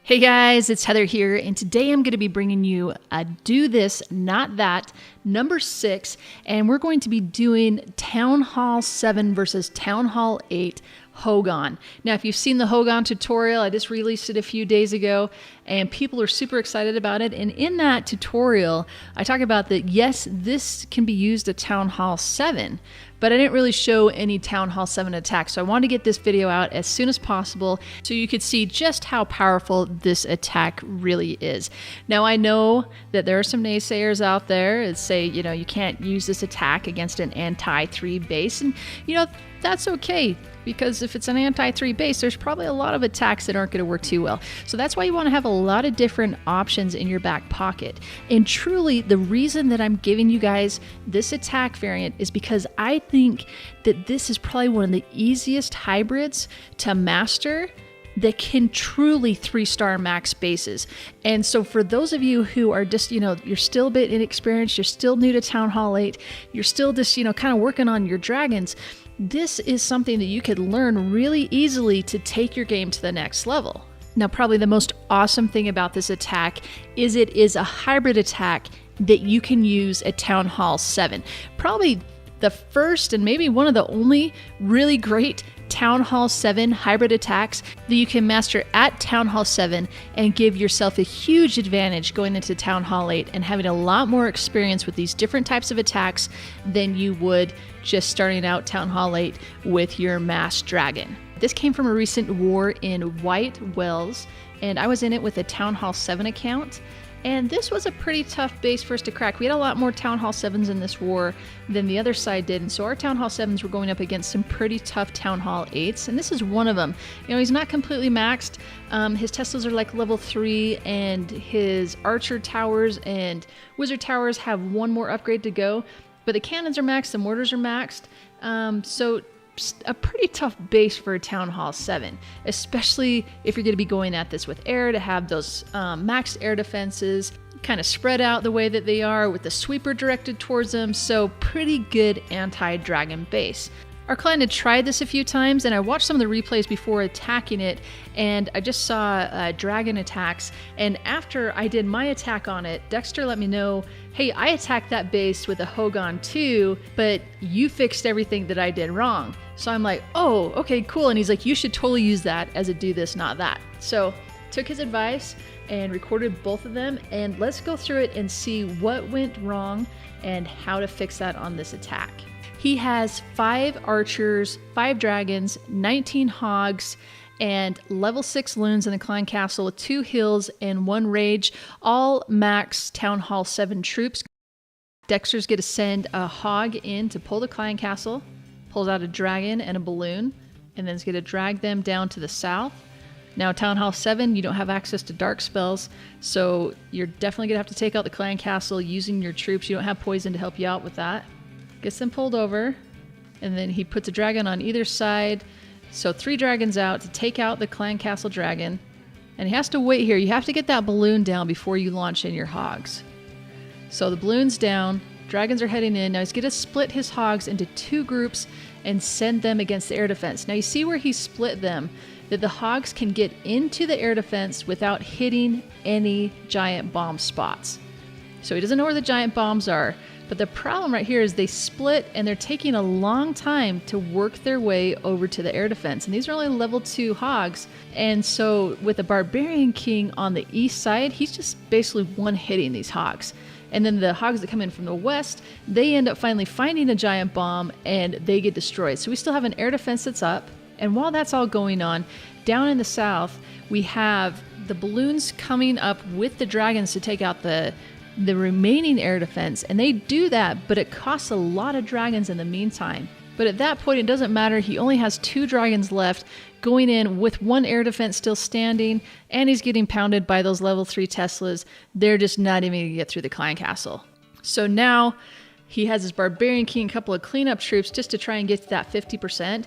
Hey guys, it's Heather here, and today I'm going to be bringing you a Do This, Not That, number 6, and we're going to be doing Town Hall 7 versus Town Hall 8 Hogon. Now, if you've seen the Hogon tutorial, I just released it a few days ago, and people are super excited about it, and in that tutorial, I talk about that, yes, this can be used at Town Hall 7, but I didn't really show any Town Hall 7 attacks, so I wanted to get this video out as soon as possible so you could see just how powerful this attack really is. Now, I know that there are some naysayers out there that say, you can't use this attack against an anti-3 base, and that's okay, because if it's an anti-3 base, there's probably a lot of attacks that aren't going to work too well. So that's why you want to have a lot of different options in your back pocket. And truly, the reason that I'm giving you guys this attack variant is because I think that this is probably one of the easiest hybrids to master that can truly 3-star max bases. And so for those of you who are just, you're still a bit inexperienced, you're still new to Town Hall 8, you're still just, kind of working on your dragons, this is something that you could learn really easily to take your game to the next level. Now, probably the most awesome thing about this attack is it is a hybrid attack that you can use at Town Hall 7. Probably the first and maybe one of the only really great Town Hall 7 hybrid attacks that you can master at Town Hall 7 and give yourself a huge advantage going into Town Hall 8 and having a lot more experience with these different types of attacks than you would just starting out Town Hall 8 with your masked dragon. This came from a recent war in White Wells, and I was in it with a Town Hall 7 account. And this was a pretty tough base for us to crack. We had a lot more Town Hall 7s in this war than the other side did. And so our Town Hall 7s were going up against some pretty tough Town Hall 8s. And this is one of them. He's not completely maxed. His Teslas are like level 3, and his Archer Towers and Wizard Towers have one more upgrade to go. But the cannons are maxed, the mortars are maxed. So a pretty tough base for a Town Hall 7, especially if you're going to be going at this with air, to have those maxed air defenses kind of spread out the way that they are with the sweeper directed towards them. So pretty good anti-dragon base. Our client had tried this a few times, and I watched some of the replays before attacking it, and I just saw dragon attacks. And after I did my attack on it, Dexter let me know, hey, I attacked that base with a Hogon too, but you fixed everything that I did wrong. So I'm like, oh, okay, cool. And he's like, you should totally use that as a Do This, Not That. So took his advice and recorded both of them, and let's go through it and see what went wrong and how to fix that on this attack. He has 5 archers, 5 dragons, 19 hogs, and level 6 loons in the clan castle with 2 hills and 1 rage, all max Town Hall 7 troops. Dexter's going to send a hog in to pull the clan castle, pulls out a dragon and a balloon, and then is going to drag them down to the south. Now, Town Hall 7, you don't have access to dark spells, so you're definitely going to have to take out the clan castle using your troops. You don't have poison to help you out with that. Gets them pulled over, and then he puts a dragon on either side. So 3 dragons out to take out the clan castle dragon. And he has to wait here. You have to get that balloon down before you launch in your hogs. So the balloon's down, dragons are heading in. Now he's going to split his hogs into 2 groups and send them against the air defense. Now you see where he split them, that the hogs can get into the air defense without hitting any giant bomb spots. So he doesn't know where the giant bombs are. But the problem right here is they split, and they're taking a long time to work their way over to the air defense. And these are only level 2 hogs. And so with the Barbarian King on the east side, he's just basically one-hitting these hogs. And then the hogs that come in from the west, they end up finally finding a giant bomb, and they get destroyed. So we still have an air defense that's up. And while that's all going on, down in the south, we have the balloons coming up with the dragons to take out the remaining air defense, and they do that, but it costs a lot of dragons in the meantime. But at that point, it doesn't matter. He only has 2 dragons left going in with 1 air defense still standing, and he's getting pounded by those level 3 Teslas. They're just not even going to get through the clan castle. So now he has his Barbarian King, a couple of cleanup troops just to try and get to that 50%,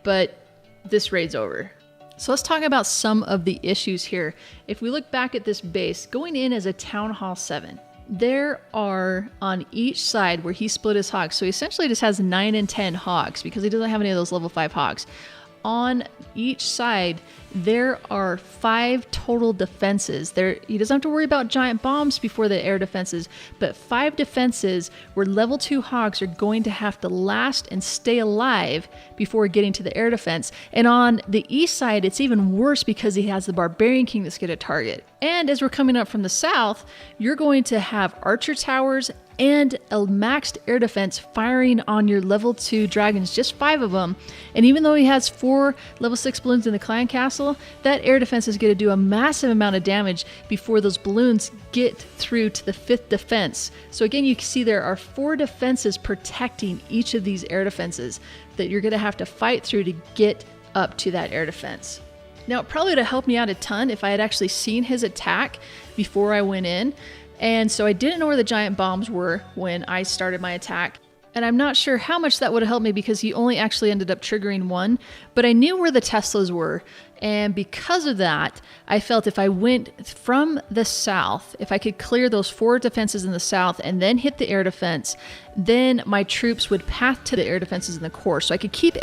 but this raid's over. So let's talk about some of the issues here. If we look back at this base, going in as a Town Hall 7, there are on each side where he split his hogs. So he essentially just has 9 and 10 hogs because he doesn't have any of those level 5 hogs. on each side, there are 5 total defenses. He doesn't have to worry about giant bombs before the air defenses, but 5 defenses where level 2 hogs are going to have to last and stay alive before getting to the air defense. And on the east side, it's even worse because he has the Barbarian King that's going to target. And as we're coming up from the south, you're going to have archer towers and a maxed air defense firing on your level 2 dragons, just 5 of them. And even though he has 4 level 6 balloons in the clan castle, that air defense is going to do a massive amount of damage before those balloons get through to the 5th defense. So again, you can see there are 4 defenses protecting each of these air defenses that you're going to have to fight through to get up to that air defense. Now, it probably would have helped me out a ton if I had actually seen his attack before I went in. And so I didn't know where the giant bombs were when I started my attack. And I'm not sure how much that would have helped me because he only actually ended up triggering 1, but I knew where the Teslas were. And because of that, I felt if I went from the south, if I could clear those 4 defenses in the south and then hit the air defense, then my troops would path to the air defenses in the core. So I could keep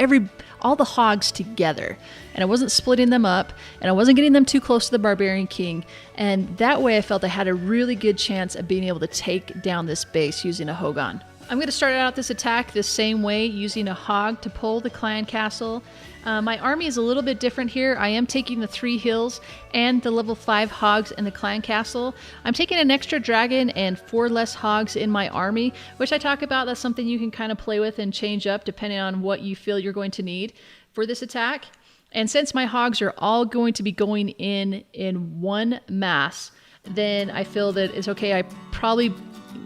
all the hogs together, and I wasn't splitting them up, and I wasn't getting them too close to the Barbarian King. And that way I felt I had a really good chance of being able to take down this base using a Hogon. I'm going to start out this attack the same way, using a hog to pull the clan castle. My army is a little bit different here. I am taking the 3 hills and the level 5 hogs in the clan castle. I'm taking an extra dragon and 4 less hogs in my army, which I talk about. That's something you can kind of play with and change up depending on what you feel you're going to need for this attack. And since my hogs are all going to be going in one mass, then I feel that it's okay. I probably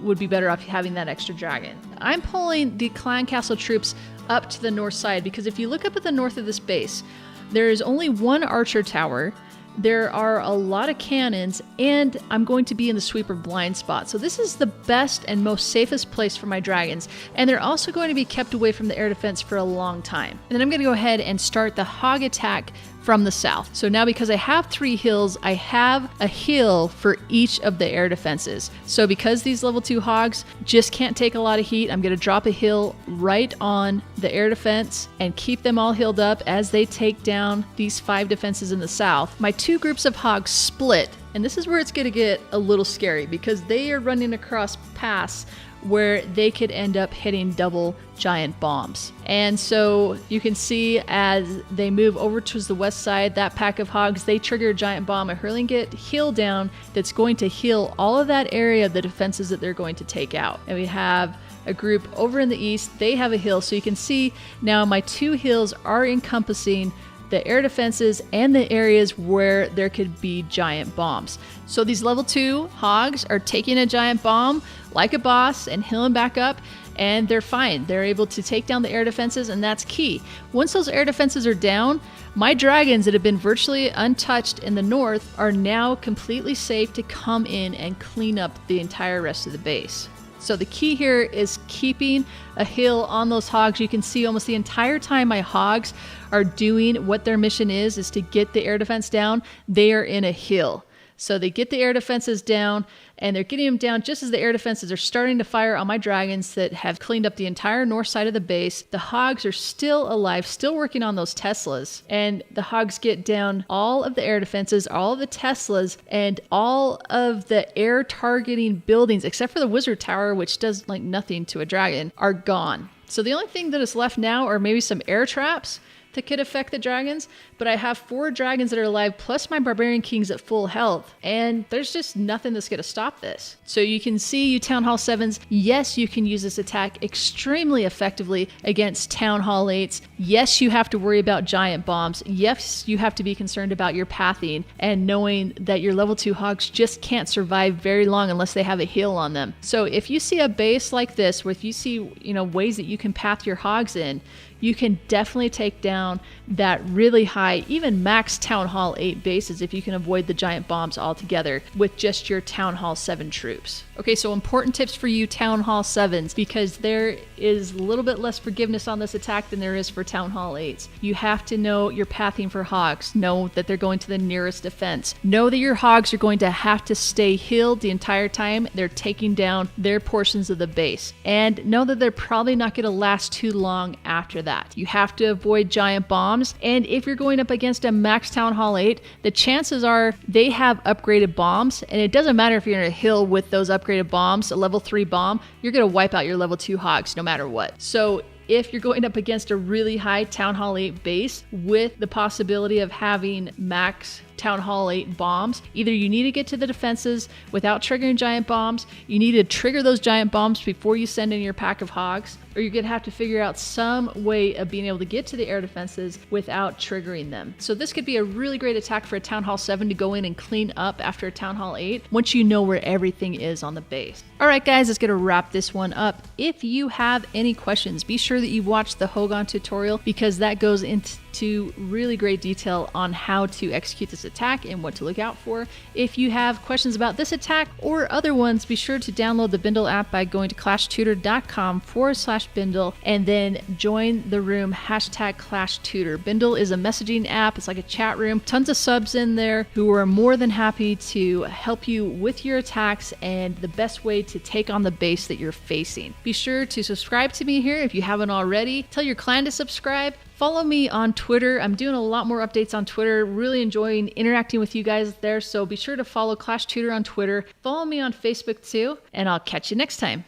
would be better off having that extra dragon. I'm pulling the clan castle troops up to the north side because if you look up at the north of this base, there is only 1 archer tower. There are a lot of cannons, and I'm going to be in the sweeper blind spot. So this is the best and most safest place for my dragons. And they're also going to be kept away from the air defense for a long time. And then I'm going to go ahead and start the hog attack from the south. So now because I have 3 hills, I have a hill for each of the air defenses. So because these level 2 hogs just can't take a lot of heat, I'm going to drop a hill right on the air defense and keep them all healed up as they take down these 5 defenses in the south. My 2 groups of hogs split, and this is where it's going to get a little scary because they are running across paths where they could end up hitting double giant bombs. And so you can see as they move over towards the west side, that pack of hogs, they trigger a giant bomb, a hurling get heal down that's going to heal all of that area of the defenses that they're going to take out. And we have a group over in the east, they have a hill. So you can see now my 2 hills are encompassing the air defenses and the areas where there could be giant bombs. So these level 2 hogs are taking a giant bomb like a boss and healing back up, and they're fine. They're able to take down the air defenses, and that's key. Once those air defenses are down, my dragons that have been virtually untouched in the north are now completely safe to come in and clean up the entire rest of the base. So the key here is keeping a hill on those hogs. You can see almost the entire time my hogs are doing what their mission is to get the air defense down, they are in a hill. So they get the air defenses down, and they're getting them down just as the air defenses are starting to fire on my dragons that have cleaned up the entire north side of the base. The hogs are still alive, still working on those Teslas, and the hogs get down all of the air defenses, all of the Teslas, and all of the air targeting buildings, except for the wizard tower, which does like nothing to a dragon, are gone. So the only thing that is left now are maybe some air traps that could affect the dragons, but I have 4 dragons that are alive plus my Barbarian Kings at full health, and there's just nothing that's going to stop this. So you can see, you Town Hall 7s, yes, you can use this attack extremely effectively against Town Hall 8s. Yes, you have to worry about giant bombs. Yes, you have to be concerned about your pathing and knowing that your level 2 hogs just can't survive very long unless they have a heal on them. So if you see a base like this, where if you see, ways that you can path your hogs in, you can definitely take down that really high, even max Town Hall 8 bases if you can avoid the giant bombs altogether with just your Town Hall 7 troops. Okay, so important tips for you Town Hall 7s, because there is a little bit less forgiveness on this attack than there is for Town Hall 8s. You have to know your pathing for hogs. Know that they're going to the nearest defense. Know that your hogs are going to have to stay healed the entire time they're taking down their portions of the base. And know that they're probably not going to last too long after that. You have to avoid giant giant bombs. And if you're going up against a max Town Hall 8, the chances are they have upgraded bombs. And it doesn't matter if you're in a hill with those upgraded bombs, a level 3 bomb, you're going to wipe out your level 2 hogs no matter what. So if you're going up against a really high Town Hall 8 base with the possibility of having max Town Hall 8 bombs, either you need to get to the defenses without triggering giant bombs, you need to trigger those giant bombs before you send in your pack of hogs, or you're going to have to figure out some way of being able to get to the air defenses without triggering them. So this could be a really great attack for a Town Hall 7 to go in and clean up after a Town Hall 8 once you know where everything is on the base. All right, guys, let's get to wrap this one up. If you have any questions, be sure that you watch the Hogon tutorial because that goes into really great detail on how to execute this attack and what to look out for. If you have questions about this attack or other ones, be sure to download the Bindle app by going to classtutor.com/Bindle and then join the room #ClashTutor. Bindle is a messaging app. It's like a chat room. Tons of subs in there who are more than happy to help you with your attacks and the best way to take on the base that you're facing. Be sure to subscribe to me here if you haven't already. Tell your clan to subscribe. Follow me on Twitter. I'm doing a lot more updates on Twitter. Really enjoying interacting with you guys there. So be sure to follow Clash Tutor on Twitter. Follow me on Facebook too. And I'll catch you next time.